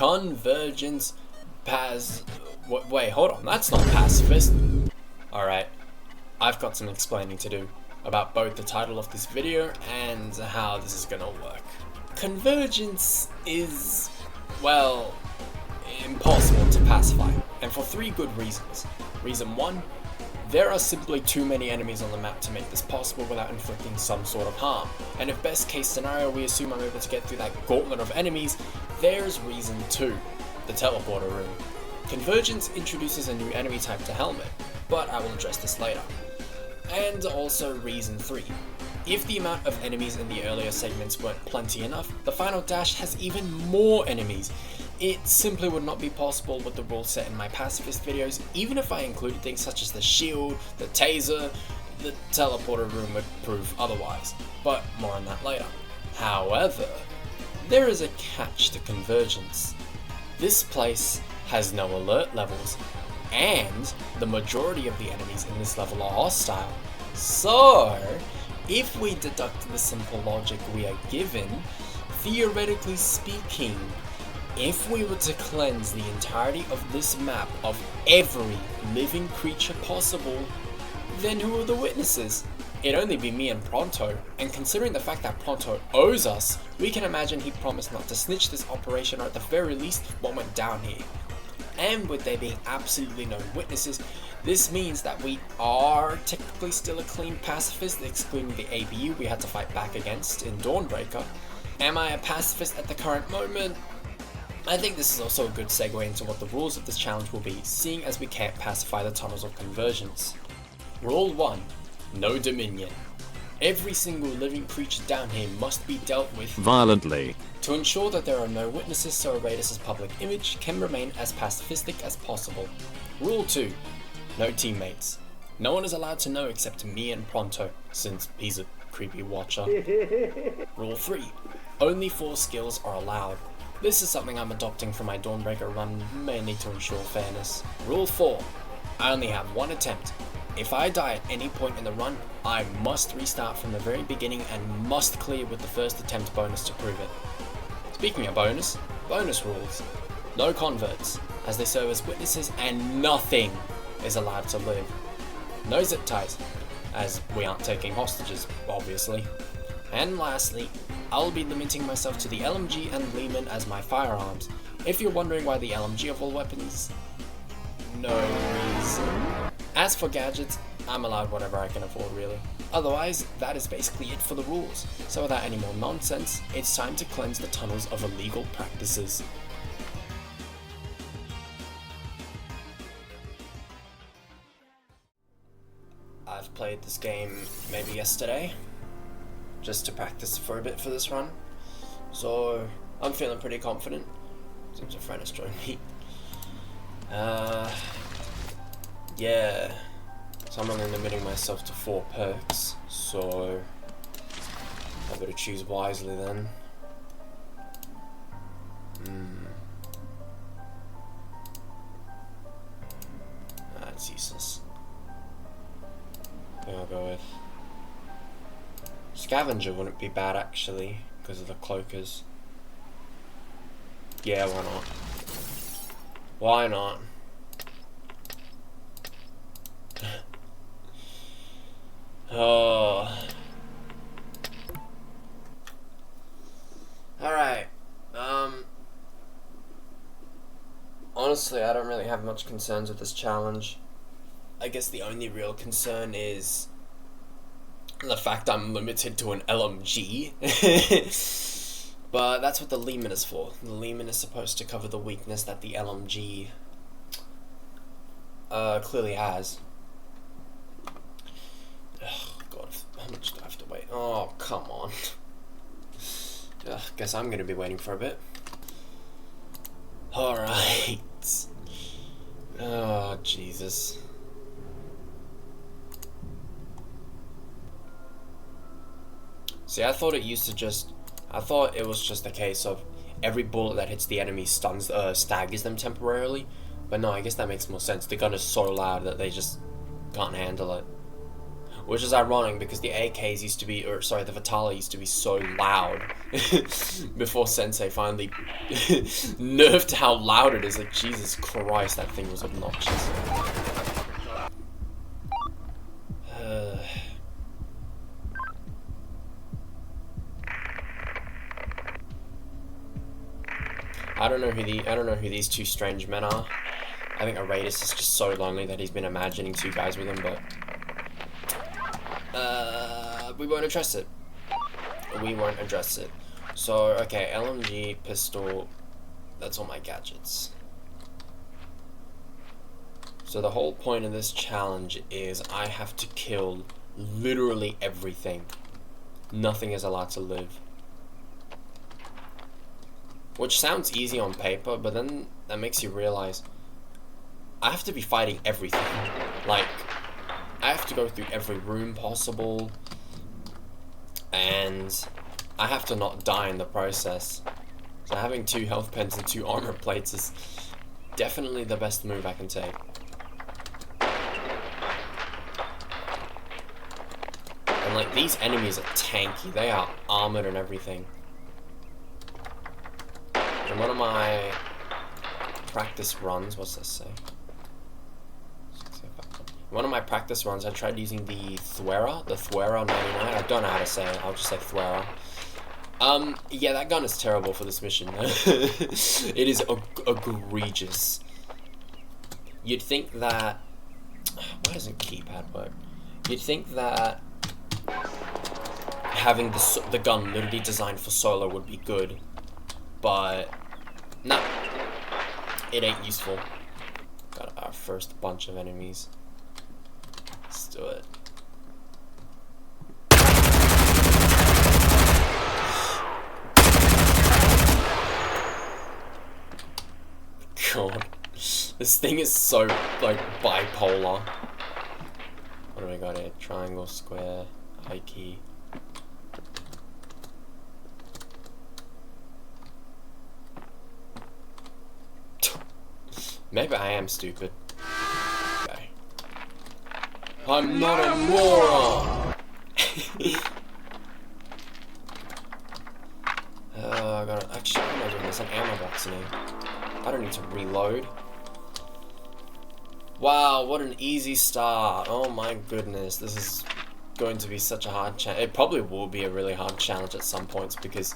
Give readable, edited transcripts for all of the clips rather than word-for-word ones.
Convergence wait, hold on, that's not pacifist. Alright, I've got some explaining to do about both the title of this video and how this is gonna work. Convergence is, well, impossible to pacify, and for 3 good reasons. Reason 1, there are simply too many enemies on the map to make this possible without inflicting some sort of harm. And if best case scenario we assume I'm able to get through that gauntlet of enemies, there's reason 2, the teleporter room. Convergence introduces a new enemy type to HELLMET, but I will address this later. And also reason 3. If the amount of enemies in the earlier segments weren't plenty enough, the final dash has even more enemies. It simply would not be possible with the rules set in my pacifist videos, even if I included things such as the shield, the taser. The teleporter room would prove otherwise, but more on that later. However, there is a catch to Convergence. This place has no alert levels, and the majority of the enemies in this level are hostile. So, if we deduct the simple logic we are given, theoretically speaking, if we were to cleanse the entirety of this map of every living creature possible, then who are the witnesses? It'd only be me and Pronto, and considering the fact that Pronto owes us, we can imagine he promised not to snitch this operation, or at the very least what went down here. And with there being absolutely no witnesses, this means that we are technically still a clean pacifist, excluding the ABU we had to fight back against in Dawnbreaker. Am I a pacifist at the current moment? I think this is also a good segue into what the rules of this challenge will be, seeing as we can't pacify the tunnels of Convergence. Rule 1. No dominion. Every single living creature down here must be dealt with violently to ensure that there are no witnesses, so Aradis' public image can remain as pacifistic as possible. Rule 2. No teammates. No one is allowed to know except me and Pronto, since he's a creepy watcher. Rule 3. Only 4 skills are allowed. This is something I'm adopting from my Dawnbreaker run, mainly to ensure fairness. Rule 4. I only have 1 attempt. If I die at any point in the run, I must restart from the very beginning and must clear with the first attempt bonus to prove it. Speaking of bonus rules. No converts, as they serve as witnesses, and nothing is allowed to live. No zip ties, as we aren't taking hostages, obviously. And lastly, I'll be limiting myself to the LMG and Lehman as my firearms. If you're wondering why the LMG of all weapons, no reason. As for gadgets, I'm allowed whatever I can afford, really. Otherwise, that is basically it for the rules. So without any more nonsense, it's time to cleanse the tunnels of illegal practices. I've played this game maybe yesterday, just to practice for a bit for this run. So, I'm feeling pretty confident. Seems a friend has joined me. Yeah, so I'm only limiting myself to 4 perks, so I better choose wisely then. That's useless. I think I'll go with Scavenger. Wouldn't be bad actually, because of the cloakers. Yeah, why not? Why not? Oh. Alright. Honestly, I don't really have much concerns with this challenge. I guess the only real concern is the fact I'm limited to an LMG. But that's what the Lehman is for. The Lehman is supposed to cover the weakness that the LMG clearly has. God, how much do I have to wait? Oh, come on. Guess I'm gonna be waiting for a bit. Alright. Oh, Jesus. See, I thought it was just a case of every bullet that hits the enemy staggers them temporarily. But no, I guess that makes more sense. The gun is so loud that they just can't handle it. Which is ironic because the AKs used to be, or sorry, the Vitala used to be so loud before Sensei finally nerfed how loud it is. Like, Jesus Christ, that thing was obnoxious. I don't know who these two strange men are. I think Aradus is just so lonely that he's been imagining two guys with him, but we won't address it. We won't address it. So, okay, LMG, pistol, that's all my gadgets. So the whole point of this challenge is I have to kill literally everything. Nothing is allowed to live. Which sounds easy on paper, but then that makes you realize I have to be fighting everything. Like, I have to go through every room possible, and I have to not die in the process. So having 2 health pens and 2 armor plates is definitely the best move I can take. And like, these enemies are tanky, they are armored and everything. In one of my practice runs, what's this say? In one of my practice runs, I tried using the Thwera 99. I don't know how to say it, I'll just say Thwera. Yeah, that gun is terrible for this mission. It is egregious. You'd think that... Why doesn't keypad work? You'd think that having the gun literally designed for solo would be good, but nah, it ain't useful. Got our first bunch of enemies. Let's do it. God, this thing is so like bipolar. What do we got here? Triangle, square, I key. Maybe I am stupid. Okay. I'm not a moron! I gotta... Actually, how am I doing this? An ammo box in here. I don't need to reload. Wow, what an easy start. Oh my goodness, this is going to be such a hard challenge. It probably will be a really hard challenge at some points, because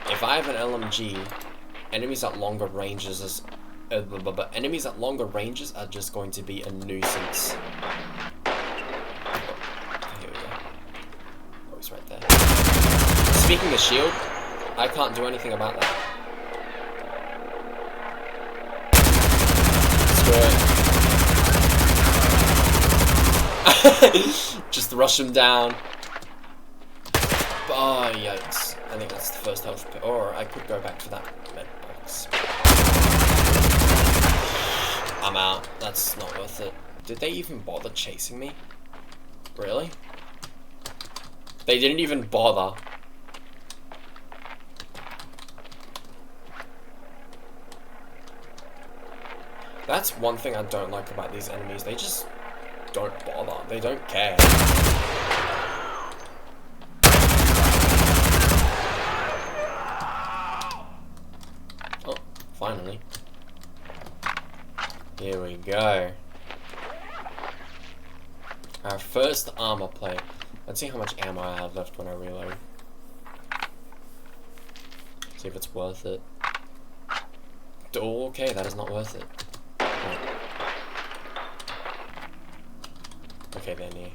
if I have an LMG, enemies at longer ranges are just going to be a nuisance. Here we go. Oh, he's right there. Speaking of shield, I can't do anything about that. Screw it. Just rush him down. Oh, yikes. I think that's the first health pit. Or I could go back for that med box. I'm out. That's not worth it. Did they even bother chasing me? Really? They didn't even bother. That's one thing I don't like about these enemies. They just don't bother. They don't care. Oh, finally. Here we go. Our first armor plate. Let's see how much ammo I have left when I reload. See if it's worth it. Oh, okay, that is not worth it. Okay, then yeah.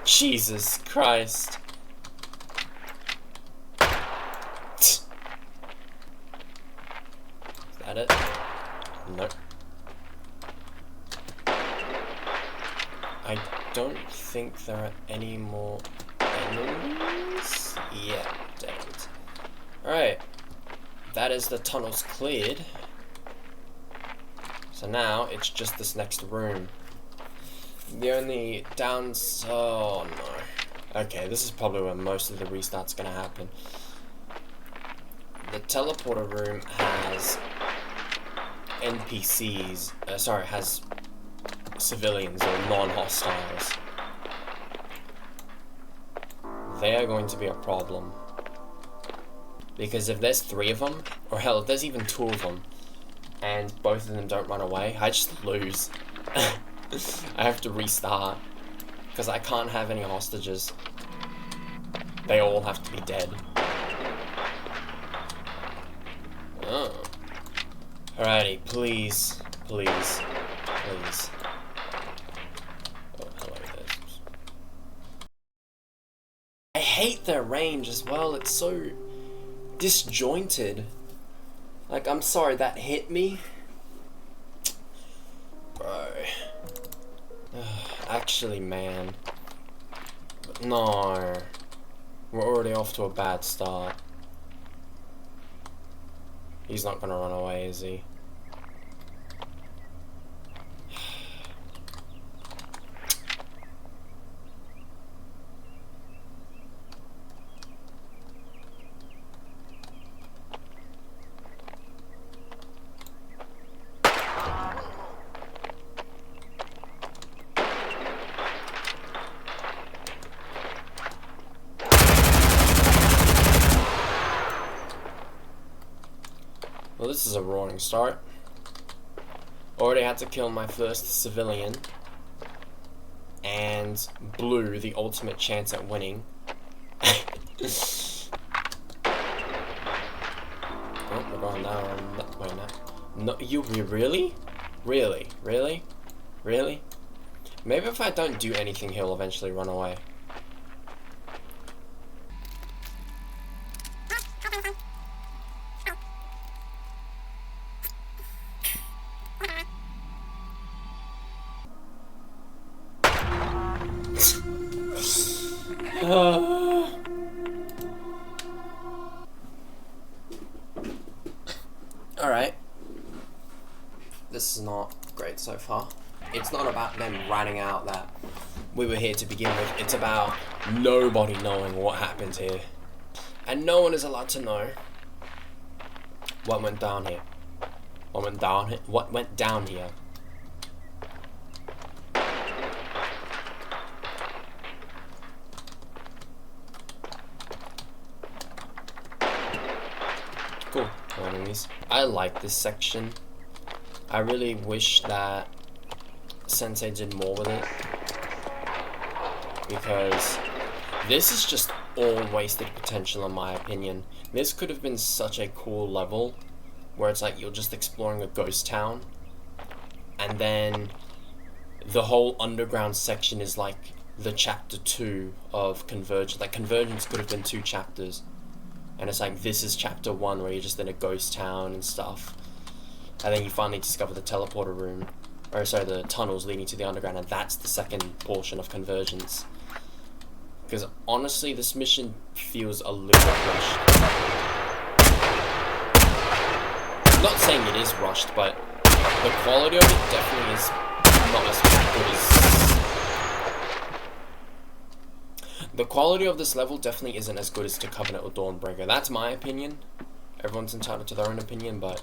Jesus Christ. Is that it? Nope. I don't think there are any more enemies. Yeah, damn it. Alright. That is the tunnels cleared. So now it's just this next room. The only oh no. Okay, this is probably where most of the restart's gonna happen. The teleporter room has NPCs, has civilians or non-hostiles. They are going to be a problem. Because if there's 3 of them, or hell, if there's even 2 of them, and both of them don't run away, I just lose. I have to restart. Because I can't have any hostages. They all have to be dead. Oh. Alrighty, please. Please. Please. Oh, hello there. I hate their range as well. It's so disjointed. Like, I'm sorry, that hit me. Bro. Actually, man. No. We're already off to a bad start. He's not gonna run away, is he? Well, this is a roaring start. Already had to kill my first civilian. And blew the ultimate chance at winning. Oh, we're going down that way now. No, you really? Really? Really? Really? Maybe if I don't do anything, he'll eventually run away. Alright. This is not great so far. It's not about them writing out that we were here to begin with. It's about nobody knowing what happened here. And no one is allowed to know what went down here. What went down here? What went down here? Cool. No enemies. I like this section. I really wish that Sensei did more with it, because this is just all wasted potential in my opinion. This could have been such a cool level where it's like you're just exploring a ghost town, and then the whole underground section is like the chapter 2 of Convergence. Like, Convergence could have been 2 chapters, and it's like this is chapter 1 where you're just in a ghost town and stuff, and then you finally discover the teleporter room, or sorry, the tunnels leading to the underground, and that's the second portion of Convergence. Because honestly, this mission feels a little bit rushed. I'm not saying it is rushed, but the quality of it definitely is not as good as... The quality of this level definitely isn't as good as to Covenant or Dawnbreaker. That's my opinion. Everyone's entitled to their own opinion, but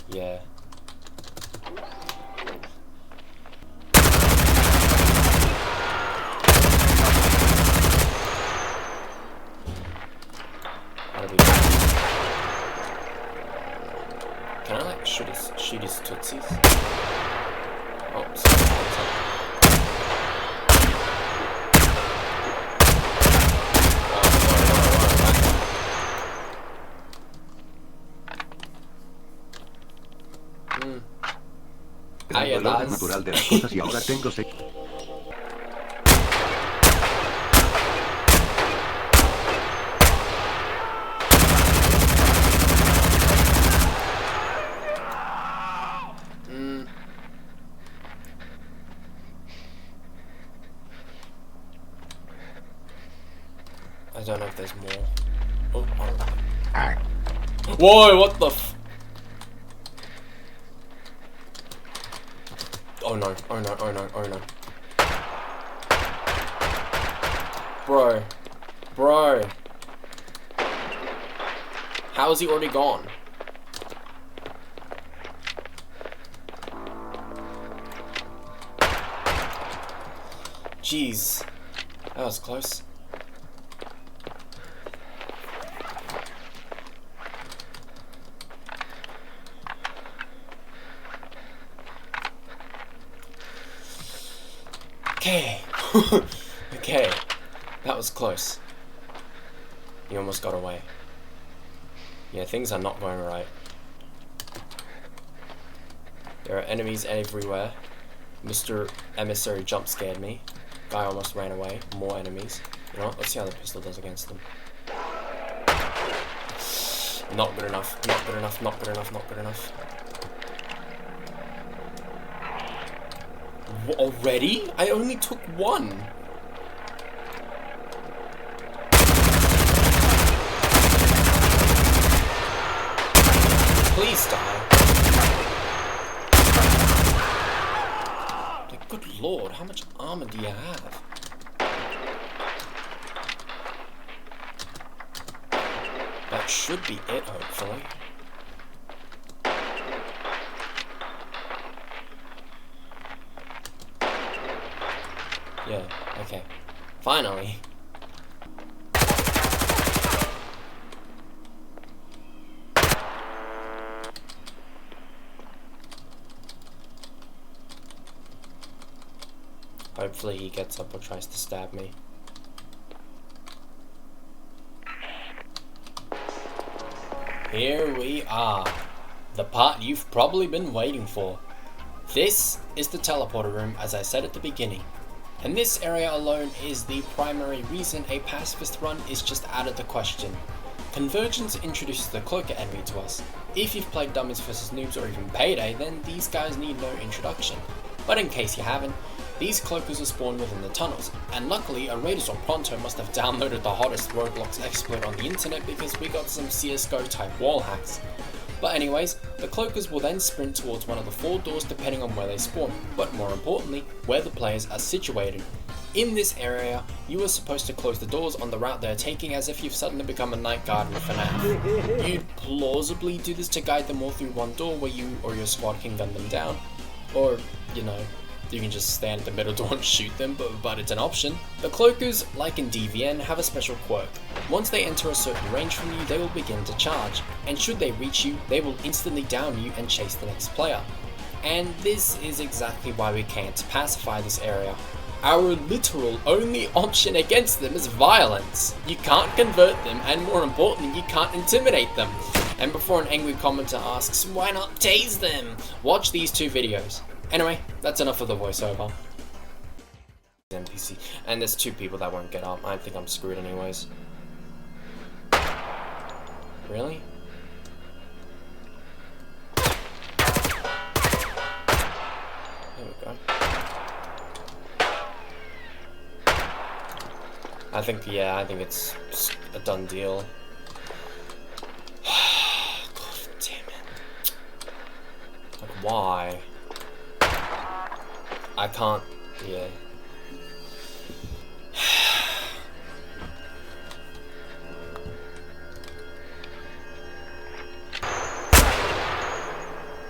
yeah. Can I like shoot his tootsies? Oh, sorry. El valor natural de las cosas y ahora tengo I don't know if there's more. Oh, alright. Whoa, what the f... Oh no, oh no, oh no, oh no. Bro. Bro. How is he already gone? Jeez. That was close. Okay. Okay. That was close. You almost got away. Yeah, things are not going right. There are enemies everywhere. Mr. Emissary jump scared me. Guy almost ran away. More enemies. You know what? Let's see how the pistol does against them. Not good enough. Not good enough. Not good enough. Not good enough. Already? I only took one. Please die. Like, good lord, how much armor do you have? That should be it, hopefully. Yeah, okay. Finally. Hopefully he gets up or tries to stab me. Here we are. The part you've probably been waiting for. This is the teleporter room, as I said at the beginning. And this area alone is the primary reason a pacifist run is just out of the question. Convergence introduces the cloaker enemy to us. If you've played Dummies vs Noobs or even Payday, then these guys need no introduction. But in case you haven't, these cloakers are spawned within the tunnels, and luckily a Raiders or Pronto must have downloaded the hottest Roblox exploit on the internet because we got some CSGO type wall hacks. But anyways, the cloakers will then sprint towards one of the 4 doors depending on where they spawn, but more importantly, where the players are situated. In this area, you are supposed to close the doors on the route they're taking as if you've suddenly become a night guard in FNAF. You'd plausibly do this to guide them all through one door where you or your squad can gun them down, or, you know, you can just stand at the middle door and shoot them, but it's an option. The cloakers, like in DVN, have a special quirk. Once they enter a certain range from you, they will begin to charge, and should they reach you, they will instantly down you and chase the next player. And this is exactly why we can't pacify this area. Our literal only option against them is violence. You can't convert them, and more importantly, you can't intimidate them. And before an angry commenter asks, why not tase them? Watch these 2 videos. Anyway, that's enough of the voiceover. NPC. And there's 2 people that won't get up. I think I'm screwed anyways. Really? There we go. I think it's a done deal. God damn it. Like, why? I can't, yeah.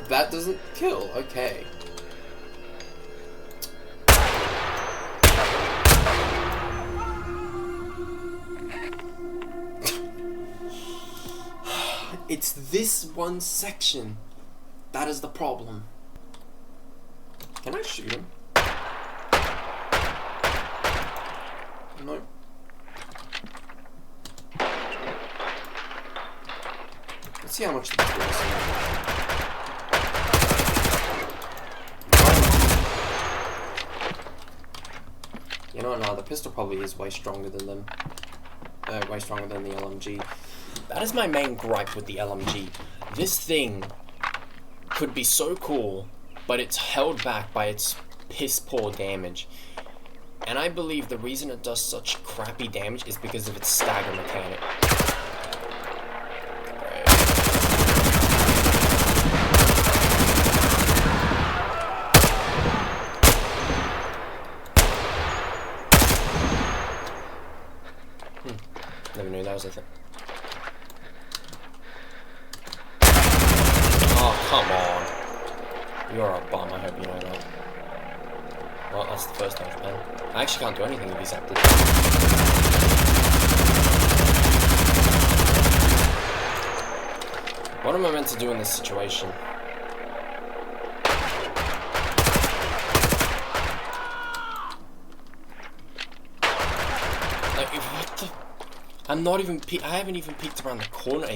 That doesn't kill, okay. It's this one section that is the problem. Can I shoot him? No. Let's see how much the pistol is. You know, no, the pistol probably is way stronger than them. Way stronger than the LMG. That is my main gripe with the LMG. This thing could be so cool, but it's held back by its piss poor damage. And I believe the reason it does such crappy damage is because of its stagger mechanic. knows, I think. Oh, come on. You're a bum, I hope you know that. Well, that's the first time, man. I actually can't do anything if he's active. What am I meant to do in this situation? Like, what the... I'm not even... I haven't even peeked around the corner.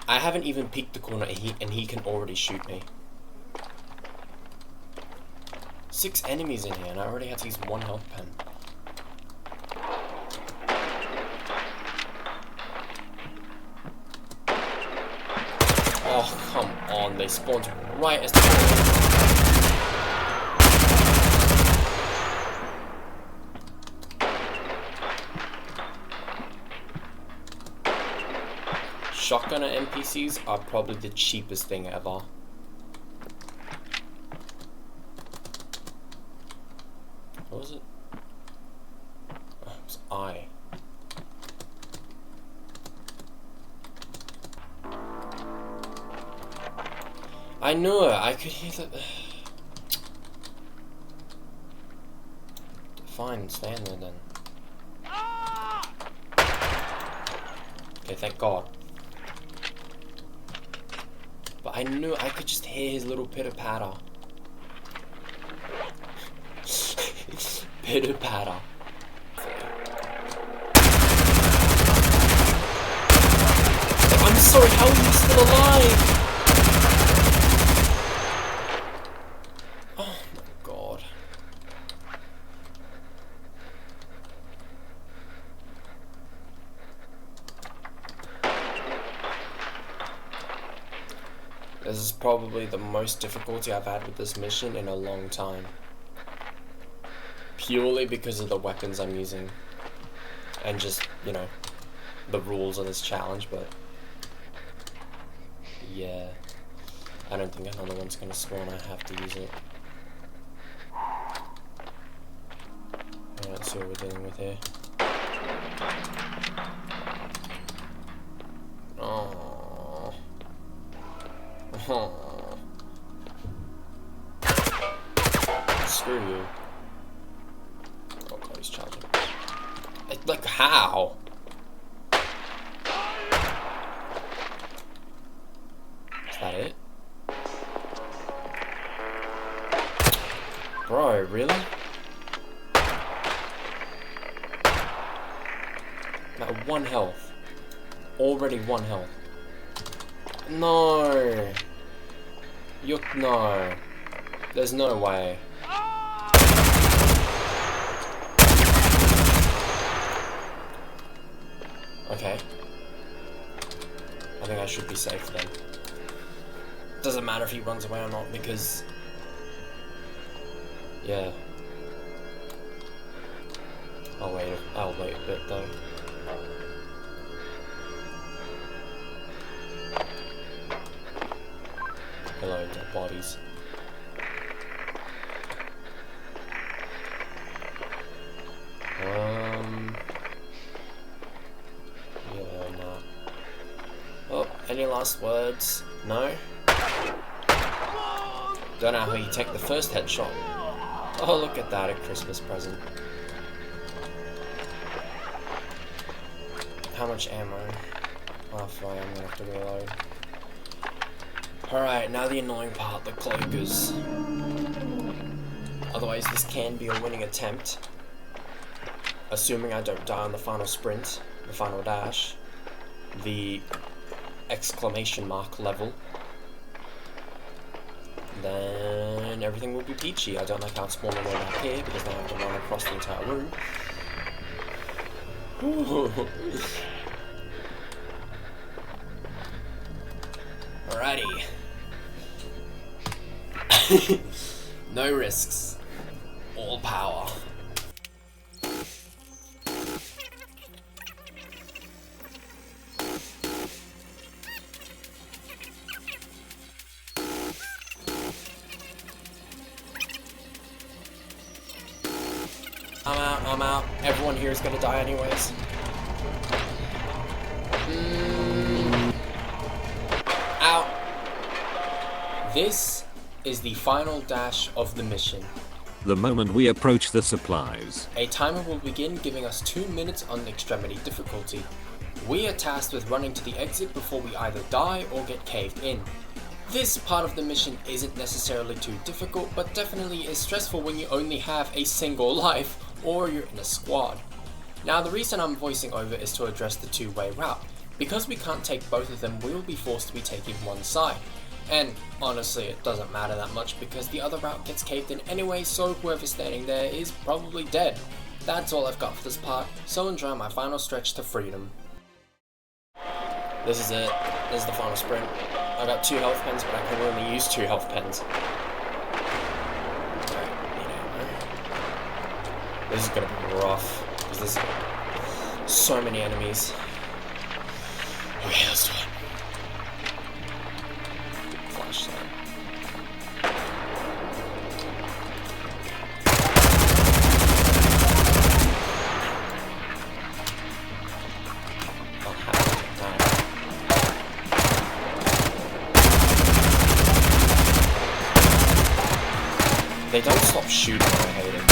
I haven't even peeked the corner and he can already shoot me. 6 enemies in here and I already had to use 1 health pen. Oh, come on. They spawned right as the... Shotgunner NPCs are probably the cheapest thing ever. What was it? Oh, it was I. I knew it. I could hear the... Fine, stand there then. Okay, thank God. But I knew I could just hear his little pitter-patter. Pitter-patter. I'm sorry, how are you still alive? Oh my God. This is probably the most difficulty I've had with this mission in a long time. Purely because of the weapons I'm using. And just, you know, the rules of this challenge, but... yeah. I don't think another one's gonna spawn, I have to use it. Let's see what we're dealing with here. Oh. Oh. Screw you. Oh God, he's charging. Like, how? Is that it? Bro, really? Like 1 health. Already 1 health. No. No. There's no way. Okay. I think I should be safe then. Doesn't matter if he runs away or not because... yeah. I'll wait a bit though. Hello, dead bodies. Yeah, nah. Oh, any last words? No? Don't know how you take the first headshot. Oh, look at that, a Christmas present. How much ammo? Oh, fine, I'm gonna have to reload. Alright, now the annoying part, the cloakers. Otherwise, this can be a winning attempt. Assuming I don't die on the final sprint, the final dash, the exclamation mark level. Then everything will be peachy. I don't like how it's spawning way back here because now I have to run across the entire room. Alrighty. No risks. All power. I'm out. Everyone here is gonna die anyways. Out. This is the final dash of the mission. The moment we approach the supplies, A timer will begin, giving us 2 minutes on extremity difficulty. We are tasked with running to the exit before we either die or get caved in. This part of the mission isn't necessarily too difficult, but definitely is stressful when you only have a single life or you're in a squad. Now the reason I'm voicing over is to address the two-way route. Because we can't take both of them, we will be forced to be taking one side. And honestly, it doesn't matter that much because the other route gets caved in anyway, so whoever's standing there is probably dead. That's all I've got for this part, so enjoy my final stretch to freedom. This is it. This is the final sprint. I got 2 health pens, but I can only use 2 health pens. Alright, this is gonna be rough, because there's so many enemies. Okay, let's do it. Flashlight. They don't stop shooting, I hate it.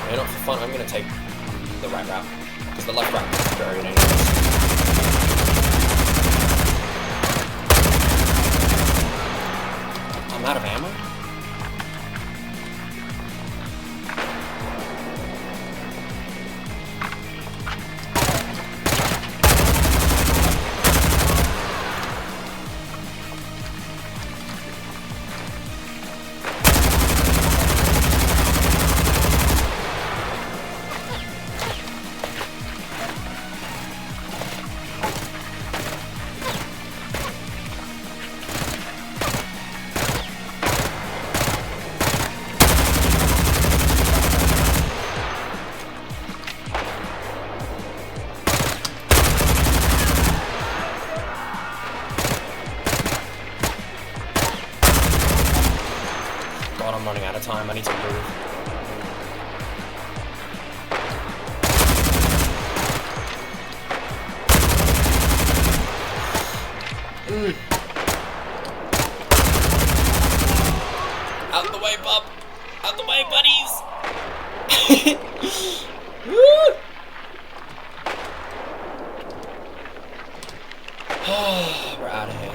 They're not for fun, I'm gonna take the right route. Because the left route is buried anyways. I'm out of ammo? God, I'm running out of time. I need to move. Out the way, bub! Out the way, buddies! Woo! We're out of here.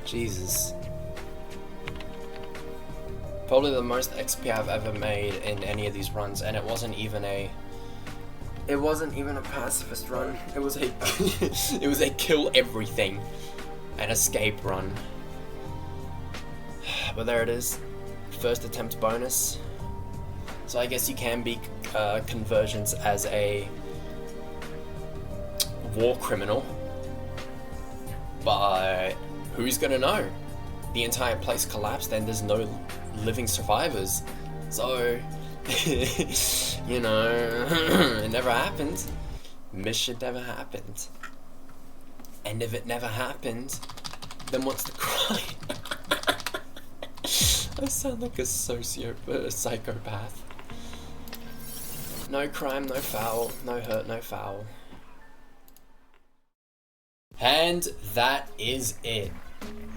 Jesus. Probably the most XP I've ever made in any of these runs, and it wasn't even a pacifist run. It was a it was a kill everything and escape run. But there it is. First attempt bonus. So I guess you can be Convergence as a war criminal, but who's gonna know? The entire place collapsed and there's no living survivors. So, you know, it never happened. Mission never happened. And if it never happened, then what's the crime? I sound like a psychopath. No crime, no foul. No hurt, no foul. And that is it.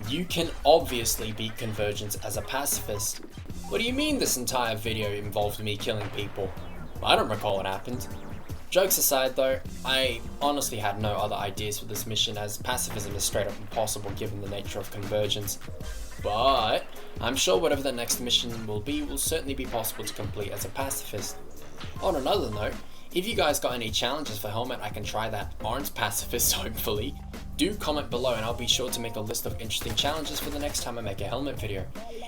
You can obviously beat Convergence as a pacifist. What do you mean this entire video involved me killing people? I don't recall it happened. Jokes aside though, I honestly had no other ideas for this mission, as pacifism is straight up impossible given the nature of Convergence. But I'm sure whatever the next mission will be will certainly be possible to complete as a pacifist. On another note, if you guys got any challenges for Helmet I can try that aren't pacifist, hopefully, do comment below and I'll be sure to make a list of interesting challenges for the next time I make a Helmet video.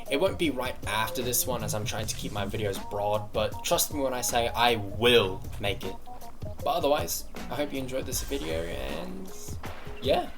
It won't be right after this one as I'm trying to keep my videos broad, but trust me when I say I will make it. But otherwise, I hope you enjoyed this video and yeah.